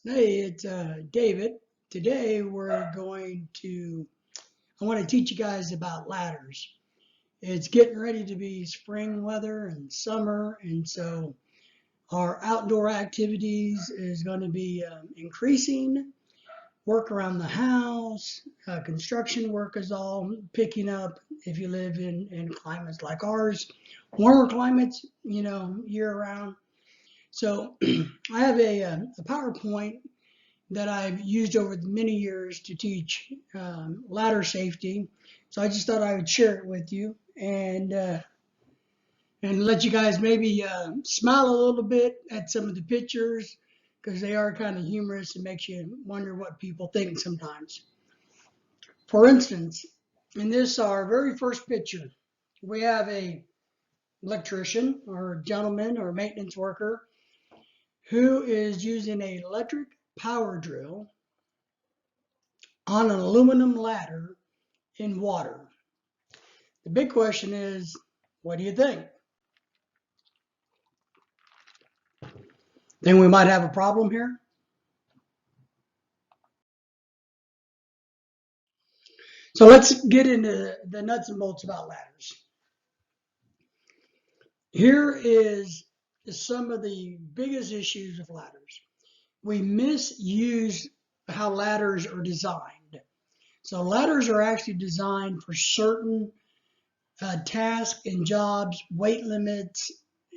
Hey, it's David. Today I want to teach you guys about ladders. It's getting ready to be spring weather and summer, and so our outdoor activities is going to be increasing. Work around the house, construction work is all picking up if you live in climates like ours, warmer climates, year round. So I have a PowerPoint that I've used over many years to teach ladder safety. So I just thought I would share it with you and let you guys maybe smile a little bit at some of the pictures because they are kind of humorous and makes you wonder what people think sometimes. For instance, in this our very first picture, we have a electrician or gentleman or maintenance worker who is using an electric power drill on an aluminum ladder in water. The big question is, what do you think? Think we might have a problem here? So let's get into the nuts and bolts about ladders. Here is some of the biggest issues with ladders. We misuse how ladders are designed. So ladders are actually designed for certain tasks and jobs, weight limits,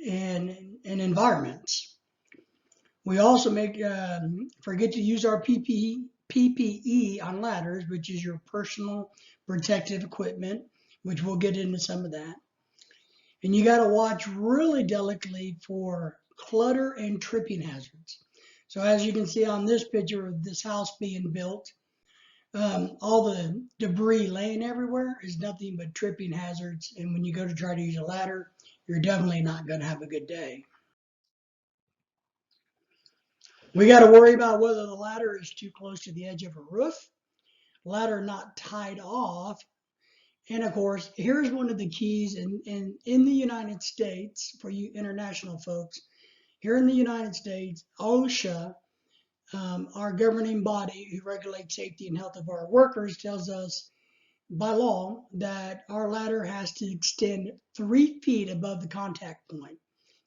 and environments. We also forget to use our PPE on ladders, which is your personal protective equipment, which we'll get into some of that. And you got to watch really delicately for clutter and tripping hazards. So as you can see on this picture of this house being built, all the debris laying everywhere is nothing but tripping hazards. And when you go to try to use a ladder, you're definitely not going to have a good day. We got to worry about whether the ladder is too close to the edge of a roof, ladder not tied off. And of course, here's one of the keys in the United States for you international folks. Here in the United States, OSHA, our governing body who regulates safety and health of our workers, tells us by law that our ladder has to extend 3 feet above the contact point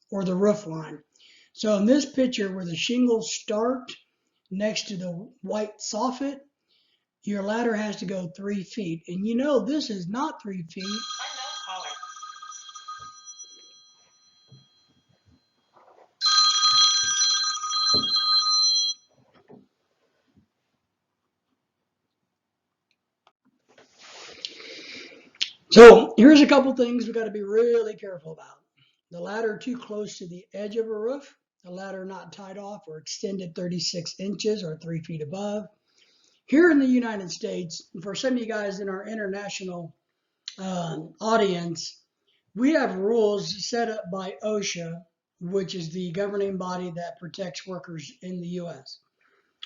or the roof line. So in this picture where the shingles start next to the white soffit, your ladder has to go 3 feet. And you know this is not 3 feet. So here's a couple things we got to be really careful about. The ladder too close to the edge of a roof, the ladder not tied off or extended 36 inches or 3 feet above. Here in the United States, for some of you guys in our international audience, we have rules set up by OSHA, which is the governing body that protects workers in the U.S.,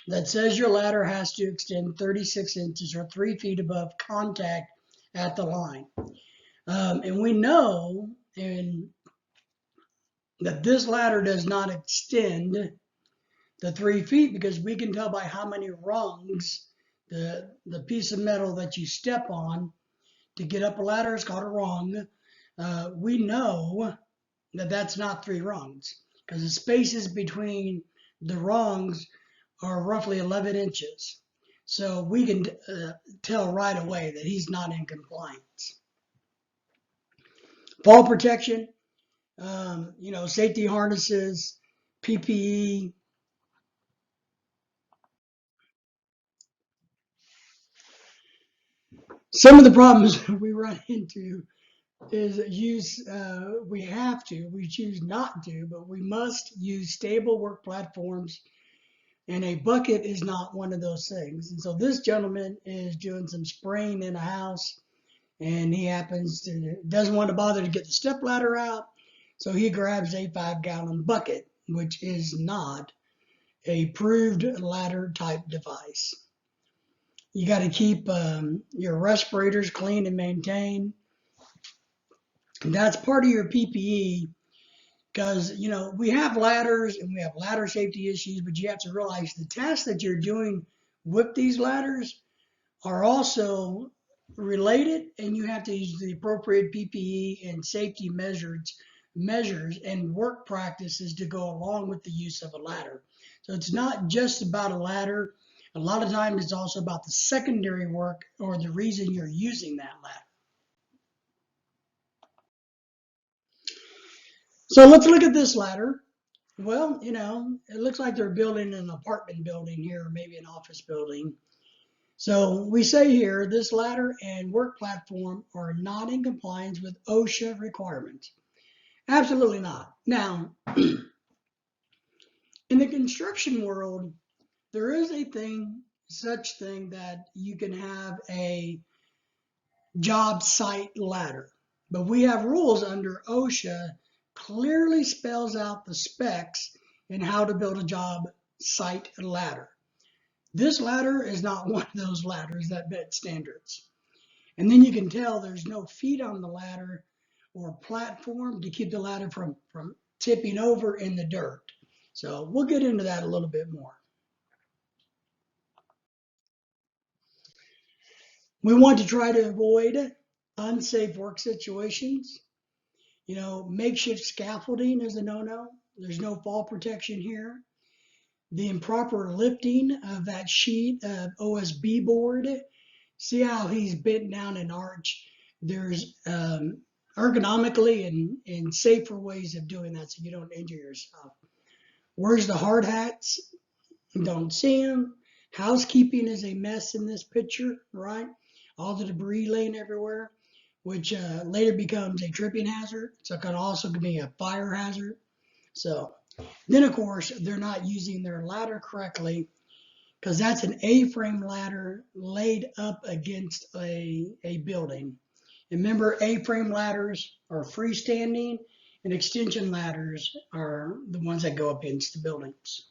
that says your ladder has to extend 36 inches or 3 feet above contact at the line. And we know that this ladder does not extend the 3 feet because we can tell by how many rungs the piece of metal that you step on to get up a ladder is called a rung. We know that that's not 3 rungs because the spaces between the rungs are roughly 11 inches. So we can tell right away that he's not in compliance. Fall protection, safety harnesses, PPE. Some of the problems we run into is we choose not to, but we must use stable work platforms, and a bucket is not one of those things. And so this gentleman is doing some spraying in a house, and he doesn't want to bother to get the step ladder out, so he grabs a 5-gallon bucket, which is not a approved ladder type device. You got to keep your respirators clean and maintained. That's part of your PPE. Because, you know, we have ladders and we have ladder safety issues, but you have to realize the tasks that you're doing with these ladders are also related, and you have to use the appropriate PPE and safety measures and work practices to go along with the use of a ladder. So it's not just about a ladder. A lot of times it's also about the secondary work or the reason you're using that ladder. So let's look at this ladder. Well, you know, it looks like they're building an apartment building here, or maybe an office building. So we say here, this ladder and work platform are not in compliance with OSHA requirements. Absolutely not. Now, in the construction world, there is a such thing that you can have a job site ladder. But we have rules under OSHA clearly spells out the specs and how to build a job site ladder. This ladder is not one of those ladders that met standards. And then you can tell there's no feet on the ladder or platform to keep the ladder from tipping over in the dirt. So we'll get into that a little bit more. We want to try to avoid unsafe work situations. You know, makeshift scaffolding is a no-no. There's no fall protection here. The improper lifting of that sheet of OSB board. See how he's bent down an arch. There's ergonomically and safer ways of doing that so you don't injure yourself. Where's the hard hats? Don't see them. Housekeeping is a mess in this picture, right? All the debris laying everywhere, which later becomes a tripping hazard. So it can also be a fire hazard. So then, of course, they're not using their ladder correctly because that's an A-frame ladder laid up against a building. And remember, A-frame ladders are freestanding, and extension ladders are the ones that go up against the buildings.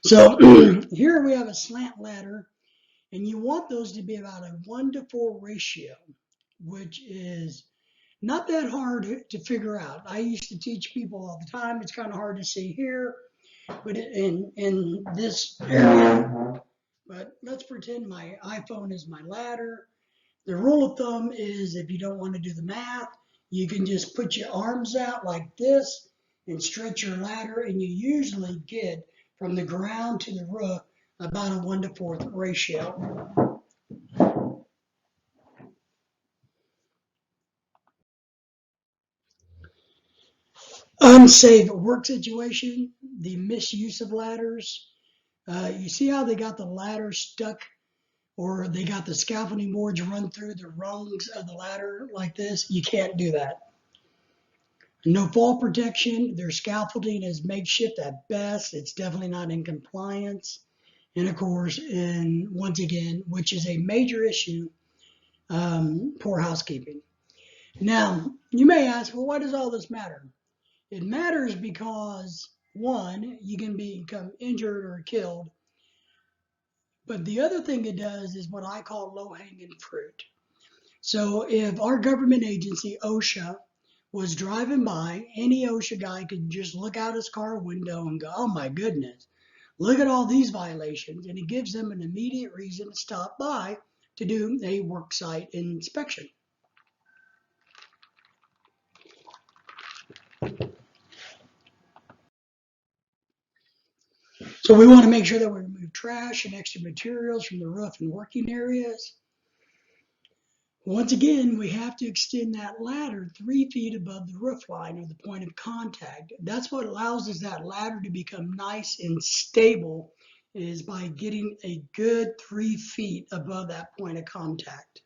So here we have a slant ladder, and you want those to be about a 1-to-4 ratio, which is not that hard to figure out. I used to teach people all the time. It's kind of hard to see here, but in this area. But let's pretend my iPhone is my ladder. The rule of thumb is if you don't want to do the math, you can just put your arms out like this and stretch your ladder, and you usually get from the ground to the roof about a 1-to-4 ratio. Unsafe work situation, the misuse of ladders. You see how they got the ladder stuck, or they got the scaffolding boards run through the rungs of the ladder like this? You can't do that. No fall protection. Their scaffolding is makeshift at best. It's definitely not in compliance. And of course, and once again, which is a major issue, poor housekeeping. Now, you may ask, well, why does all this matter? It matters because, one, you can become injured or killed. But the other thing it does is what I call low-hanging fruit. So if our government agency, OSHA, was driving by, any OSHA guy could just look out his car window and go, oh my goodness, look at all these violations. And it gives them an immediate reason to stop by to do a work site inspection. So we want to make sure that we remove trash and extra materials from the roof and working areas. Once again, we have to extend that ladder 3 feet above the roof line or the point of contact. That's what allows us that ladder to become nice and stable, is by getting a good 3 feet above that point of contact.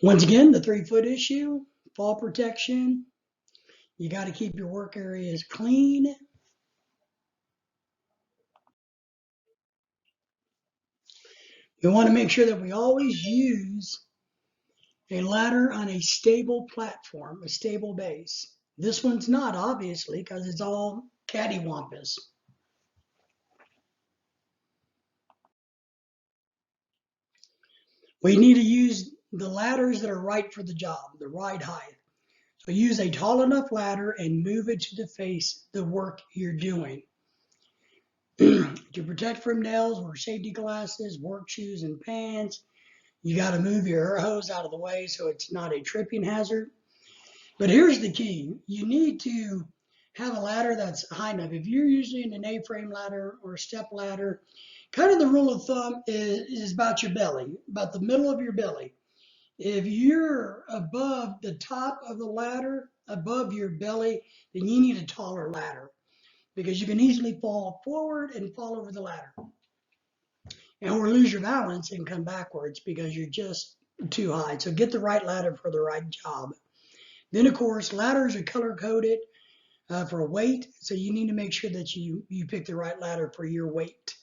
Once again, the 3-foot issue, fall protection. You got to keep your work areas clean. We want to make sure that we always use a ladder on a stable platform, a stable base. This one's not, obviously, because it's all cattywampus. We need to use the ladders that are right for the job, the right height. So use a tall enough ladder and move it to face the work you're doing. To protect from nails, wear safety glasses, work shoes, and pants. You got to move your air hose out of the way so it's not a tripping hazard. But here's the key. You need to have a ladder that's high enough. If you're using an A-frame ladder or a step ladder, kind of the rule of thumb is about your belly, about the middle of your belly. If you're above the top of the ladder, above your belly, then you need a taller ladder because you can easily fall forward and fall over the ladder or lose your balance and come backwards because you're just too high. So get the right ladder for the right job. Then, of course, ladders are color coded for weight, so you need to make sure that you pick the right ladder for your weight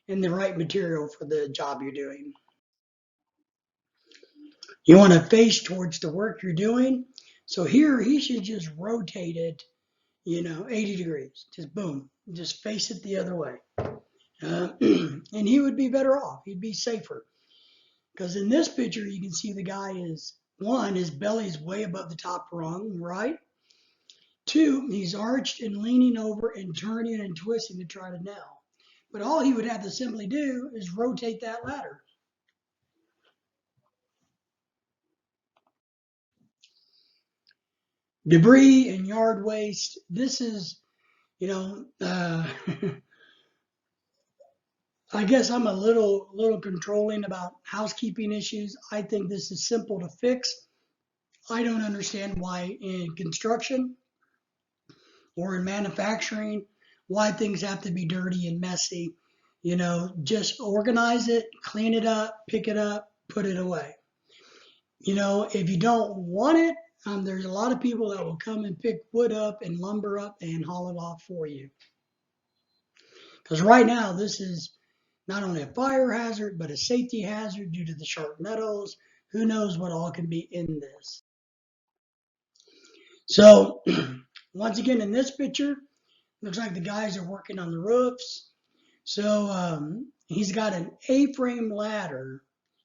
and the right material for the job you're doing. You want to face towards the work you're doing. So here he should just rotate it, 80 degrees. Just boom, just face it the other way. And he would be better off. He'd be safer. Because in this picture, you can see the guy is, one, his belly is way above the top rung, right? Two, he's arched and leaning over and turning and twisting to try to nail. But all he would have to simply do is rotate that ladder. Debris and yard waste. This is, I guess I'm a little controlling about housekeeping issues. I think this is simple to fix. I don't understand why in construction or in manufacturing, why things have to be dirty and messy. Just organize it, clean it up, pick it up, put it away. If you don't want it, there's a lot of people that will come and pick wood up and lumber up and haul it off for you. Because right now, this is not only a fire hazard, but a safety hazard due to the sharp metals. Who knows what all can be in this? So, once again, in this picture, looks like the guys are working on the roofs. So, he's got an A-frame ladder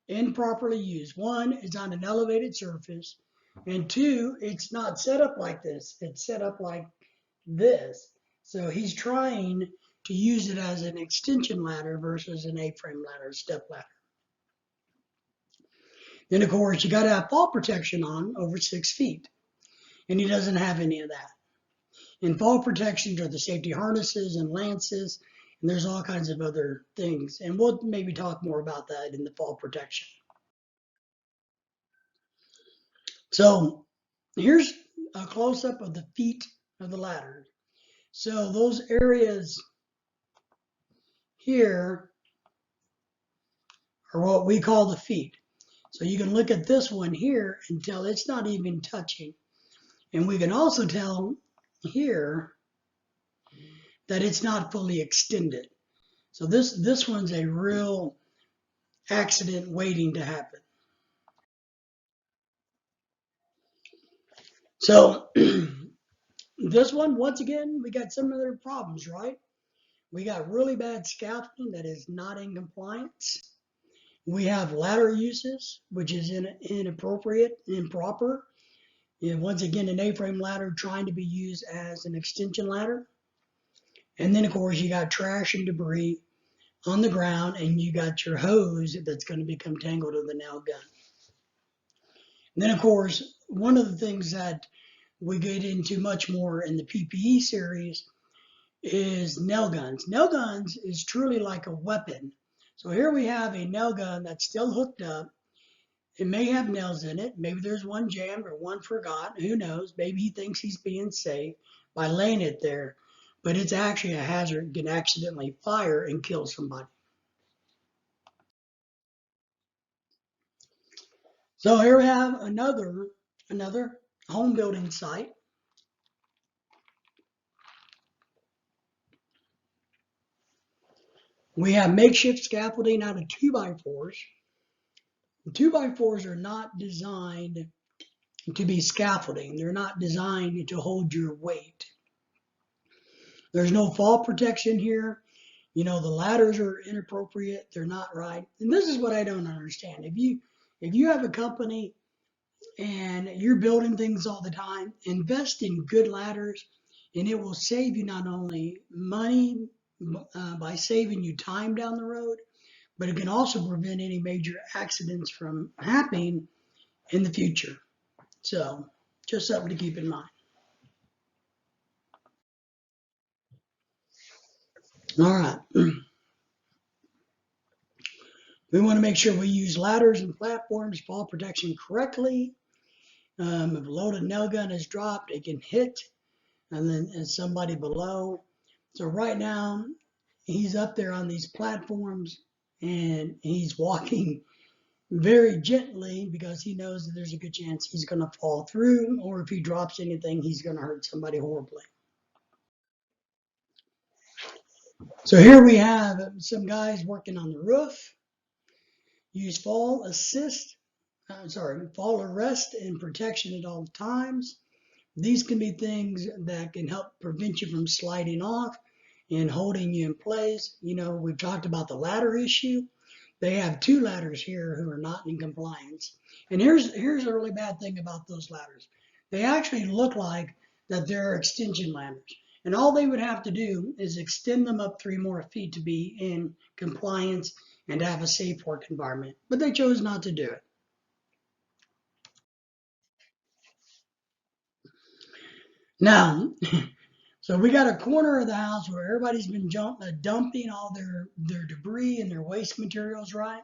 improperly used. One, it's on an elevated surface. And two, it's not set up like this. It's set up like this. So he's trying to use it as an extension ladder versus an A-frame ladder, step ladder. Then, of course, you got to have fall protection on over 6 feet. And he doesn't have any of that. And fall protections are the safety harnesses and lances. And there's all kinds of other things. And we'll maybe talk more about that in the fall protection. So here's a close-up of the feet of the ladder. So those areas here are what we call the feet. So you can look at this one here and tell it's not even touching. And we can also tell here that it's not fully extended. So this one's a real accident waiting to happen. So this one, once again, we got some other problems, right? We got really bad scaffolding that is not in compliance. We have ladder uses, which is inappropriate, improper. Once again, an A-frame ladder trying to be used as an extension ladder. And then, of course, you got trash and debris on the ground, and you got your hose that's going to become tangled to the nail gun. And then, of course, one of the things that we get into much more in the PPE series is nail guns. Nail guns is truly like a weapon. So here we have a nail gun that's still hooked up. It may have nails in it. Maybe there's one jammed or one forgot. Who knows? Maybe he thinks he's being safe by laying it there. But it's actually a hazard. It can accidentally fire and kill somebody. So here we have another home building site. We have makeshift scaffolding out of 2x4s. The 2x4s are not designed to be scaffolding. They're not designed to hold your weight. There's no fall protection here. The ladders are inappropriate. They're not right. And this is what I don't understand. If you have a company and you're building things all the time, invest in good ladders, and it will save you not only money by saving you time down the road, but it can also prevent any major accidents from happening in the future. So, just something to keep in mind. All right. We want to make sure we use ladders and platforms, fall protection correctly. If a loaded nail gun is dropped, it can hit and somebody below. So right now, he's up there on these platforms and he's walking very gently because he knows that there's a good chance he's going to fall through, or if he drops anything, he's going to hurt somebody horribly. So here we have some guys working on the roof. Use fall arrest and protection at all times. These can be things that can help prevent you from sliding off and holding you in place. You know, we've talked about the ladder issue. They have two ladders here who are not in compliance. And here's a really bad thing about those ladders. They actually look like that they're extension ladders. And all they would have to do is extend them up 3 more feet to be in compliance and have a safe work environment. But they chose not to do it. Now, so we got a corner of the house where everybody's been dumping all their debris and their waste materials, right?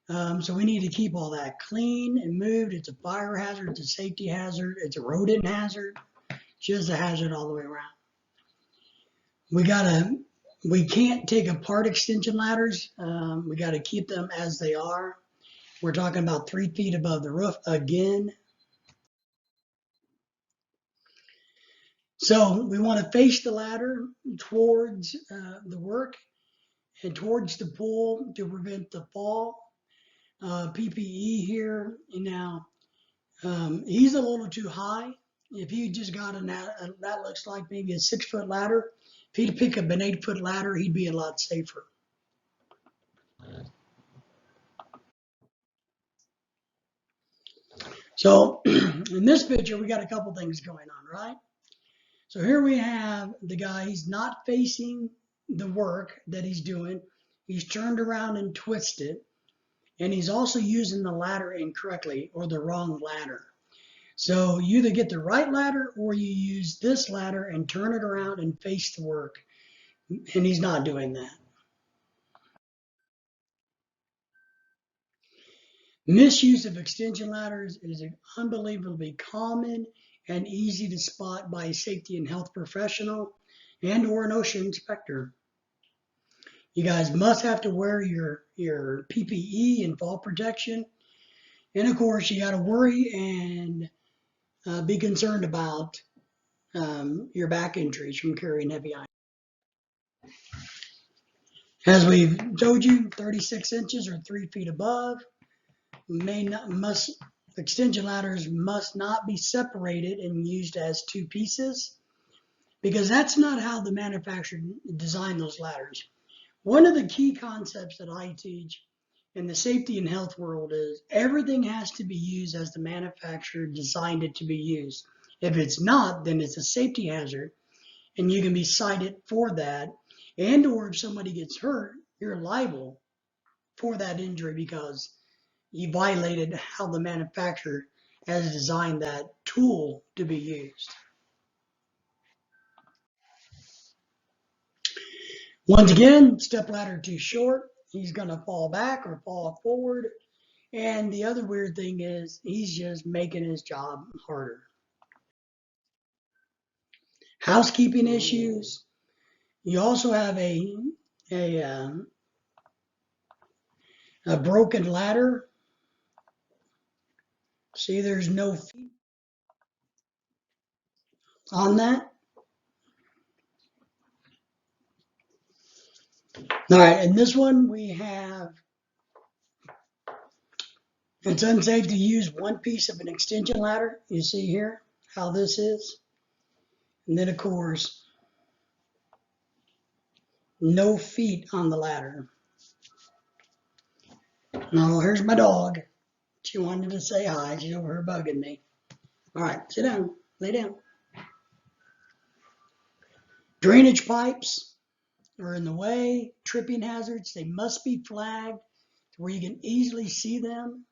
So we need to keep all that clean and moved. It's a fire hazard, it's a safety hazard, it's a rodent hazard, it's just a hazard all the way around. We can't take apart extension ladders. We got to keep them as they are. We're talking about 3 feet above the roof again. So we want to face the ladder towards the work and towards the pool to prevent the fall. PPE here. Now, he's a little too high. If you just got that looks like maybe a 6-foot ladder. If he'd pick up an 8-foot ladder, he'd be a lot safer. So in this picture, we got a couple things going on, right? So here we have the guy, he's not facing the work that he's doing. He's turned around and twisted. And he's also using the ladder incorrectly or the wrong ladder. So you either get the right ladder or you use this ladder and turn it around and face the work. And he's not doing that. Misuse of extension ladders is unbelievably common and easy to spot by a safety and health professional and or an OSHA inspector. You guys must have to wear your PPE and fall protection. And of course, you got to worry and be concerned about your back injuries from carrying heavy items. As we've told you, 36 inches or 3 feet above. Extension ladders must not be separated and used as 2 pieces because that's not how the manufacturer designed those ladders. One of the key concepts that I teach in the safety and health world is everything has to be used as the manufacturer designed it to be used. If it's not, then it's a safety hazard and you can be cited for that. And or if somebody gets hurt, you're liable for that injury because you violated how the manufacturer has designed that tool to be used. Once again, step ladder too short, he's going to fall back or fall forward. And the other weird thing is he's just making his job harder. Housekeeping issues. You also have a broken ladder. See, there's no feet on that. All right, in this one we have, it's unsafe to use one piece of an extension ladder. You see here how this is. And then of course, no feet on the ladder. Now here's my dog. She wanted to say hi. She's over here bugging me. All right, sit down, lay down. Drainage pipes are in the way, tripping hazards, they must be flagged where you can easily see them.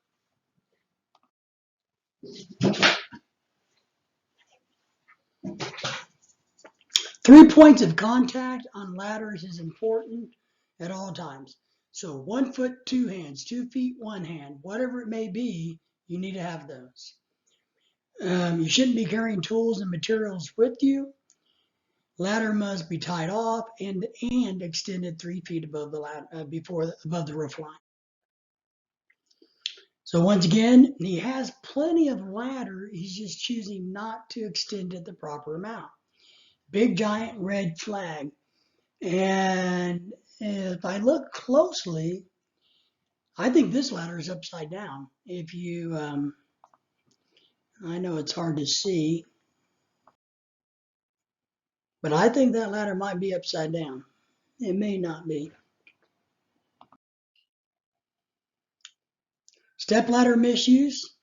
Three points of contact on ladders is important at all times. So 1 foot, 2 hands, 2 feet, 1 hand, whatever it may be, you need to have those. You shouldn't be carrying tools and materials with you. Ladder must be tied off and extended 3 feet above the ladder, above the roof line. So once again, he has plenty of ladder. He's just choosing not to extend it the proper amount. Big giant red flag. And if I look closely, I think this ladder is upside down. If you, I know it's hard to see, but I think that ladder might be upside down. It may not be. Step ladder misuse.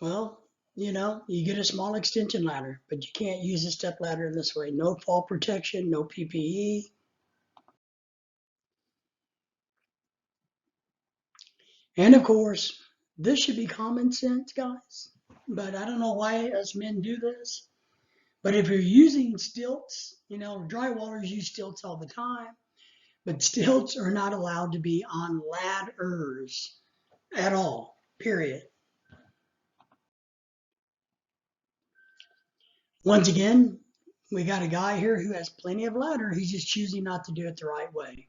Well, you get a small extension ladder, but you can't use a step ladder in this way. No fall protection, no PPE. And of course, this should be common sense, guys. But I don't know why us men do this. But if you're using stilts, drywallers use stilts all the time, but stilts are not allowed to be on ladders at all, period. Once again, we got a guy here who has plenty of ladder. He's just choosing not to do it the right way.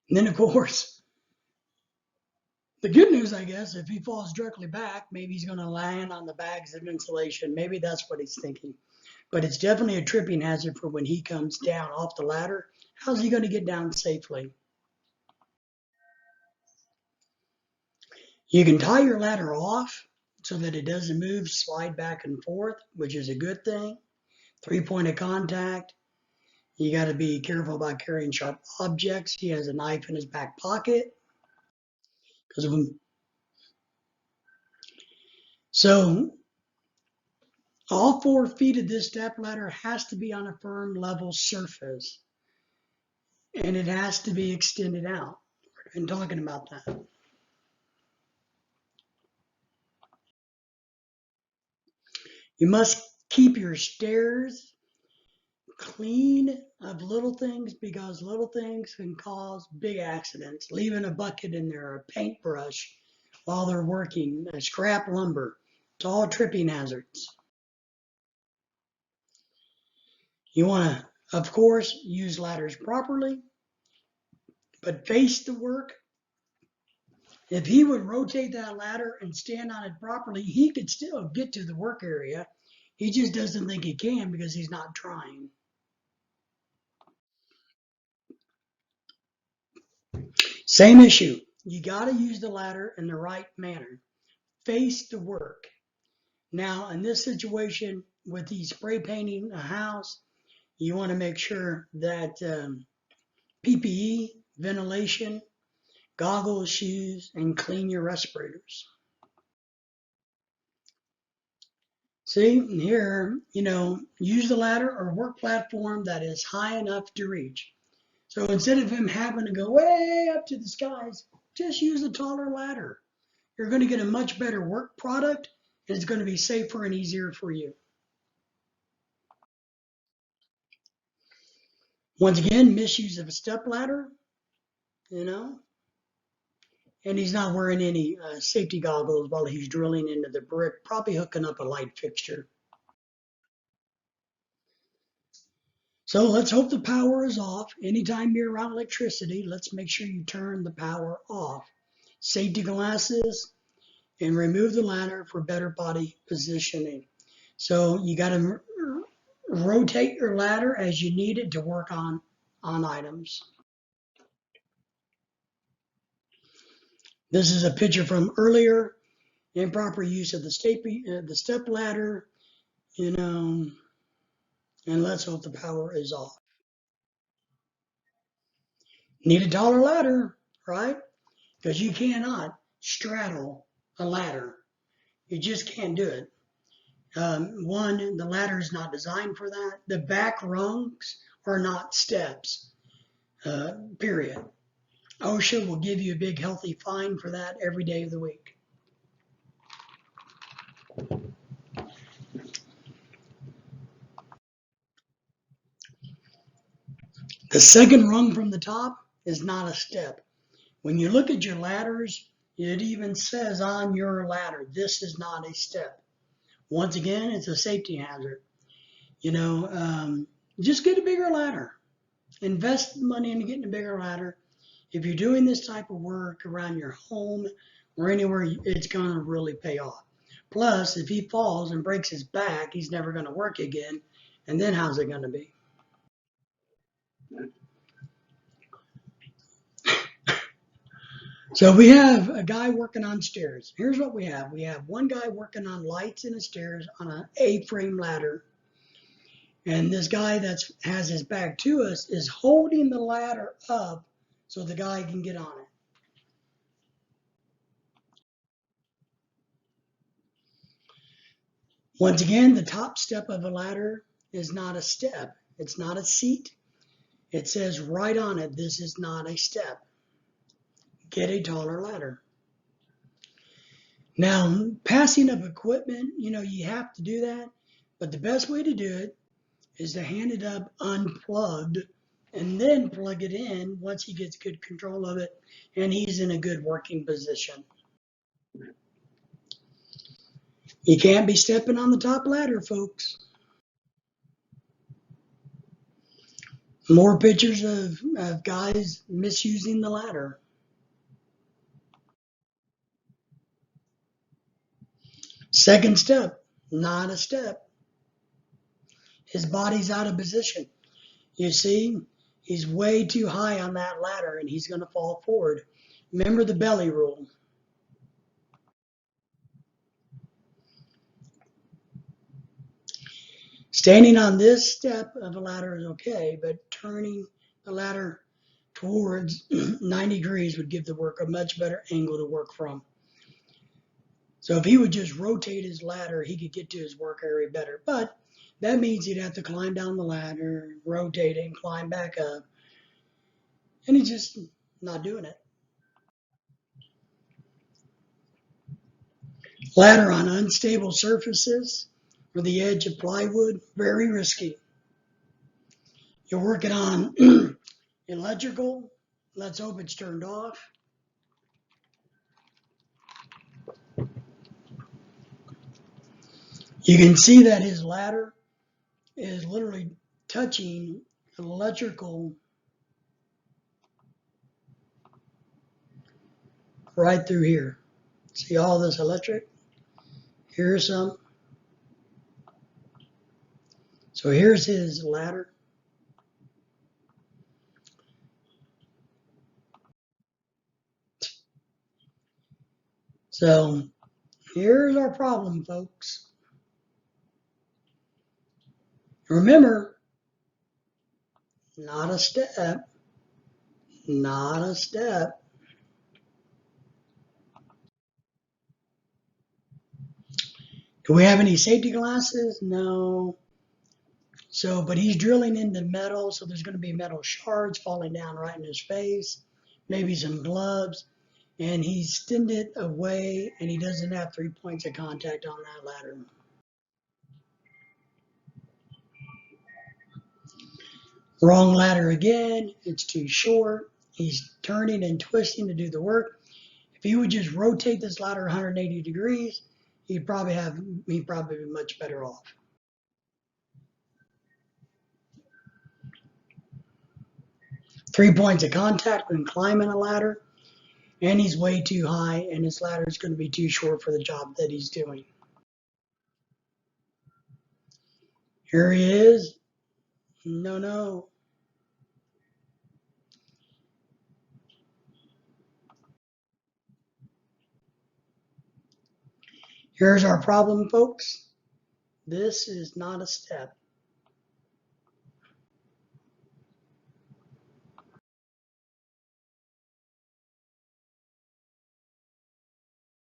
And then, of course, the good news, I guess, if he falls directly back, maybe he's going to land on the bags of insulation. Maybe that's what he's thinking. But it's definitely a tripping hazard for when he comes down off the ladder. How's he going to get down safely? You can tie your ladder off so that it doesn't move, slide back and forth, which is a good thing. 3 point of contact. You got to be careful about carrying sharp objects. He has a knife in his back pocket. So all 4 feet of this step ladder has to be on a firm level surface, and it has to be extended out. We've been talking about that. You must keep your stairs clean of little things because little things can cause big accidents. Leaving a bucket in there, a paintbrush while they're working, scrap lumber, it's all tripping hazards. You want to, of course, use ladders properly, but face the work. If he would rotate that ladder and stand on it properly, he could still get to the work area. He just doesn't think he can because he's not trying. Same issue. You got to use the ladder in the right manner. Face the work. Now, in this situation, with the spray painting a house, you want to make sure that PPE, ventilation, goggles, shoes, and clean your respirators. See, here, use the ladder or work platform that is high enough to reach. So instead of him having to go way up to the skies, just use a taller ladder. You're going to get a much better work product, and it's going to be safer and easier for you. Once again, misuse of a step ladder, and he's not wearing any safety goggles while he's drilling into the brick, probably hooking up a light fixture. So let's hope the power is off. Anytime you're around electricity, let's make sure you turn the power off. Safety glasses, and remove the ladder for better body positioning. So you got to rotate your ladder as you need it to work on items. This is a picture from earlier. Improper use of the step ladder, and let's hope the power is off. Need a taller ladder, right? Because you cannot straddle a ladder. You just can't do it. One, the ladder is not designed for that. The back rungs are not steps, period. OSHA will give you a big healthy fine for that every day of the week. The second rung from the top is not a step. When you look at your ladders, it even says on your ladder, this is not a step. Once again, it's a safety hazard. Just get a bigger ladder. Invest money into getting a bigger ladder. If you're doing this type of work around your home or anywhere, it's going to really pay off. Plus, if he falls and breaks his back, he's never going to work again. And then how's it going to be? So we have a guy working on stairs. Here's what we have. We have one guy working on lights in the stairs on an A-frame ladder. And this guy that has his back to us is holding the ladder up so the guy can get on it. Once again, the top step of a ladder is not a step. It's not a seat. It says right on it, this is not a step. Get a taller ladder. Now, passing of equipment, you have to do that. But the best way to do it is to hand it up unplugged and then plug it in once he gets good control of it and he's in a good working position. You can't be stepping on the top ladder, folks. More pictures of guys misusing the ladder. Second step, not a step. His body's out of position. You see, he's way too high on that ladder and he's going to fall forward. Remember the belly rule. Standing on this step of a ladder is okay, but turning the ladder towards 90 degrees would give the work a much better angle to work from. So if he would just rotate his ladder, he could get to his work area better. But that means he'd have to climb down the ladder, rotate it, and climb back up. And he's just not doing it. Ladder on unstable surfaces or the edge of plywood, very risky. You're working on electrical. Let's hope it's turned off. You can see that his ladder is literally touching electrical right through here. See all this electric? Here's some. So here's his ladder. So here's our problem, folks. Remember, not a step, not a step. Do we have any safety glasses? No. So, but he's drilling into metal, so there's going to be metal shards falling down right in his face, maybe some gloves, and he's stinned it away, and he doesn't have 3 points of contact on that ladder. Wrong ladder again, it's too short. He's turning and twisting to do the work. If he would just rotate this ladder 180 degrees, he'd probably be much better off. Three points of contact when climbing a ladder, and he's way too high, and his ladder is going to be too short for the job that he's doing. Here he is. No. Here's our problem, folks. This is not a step.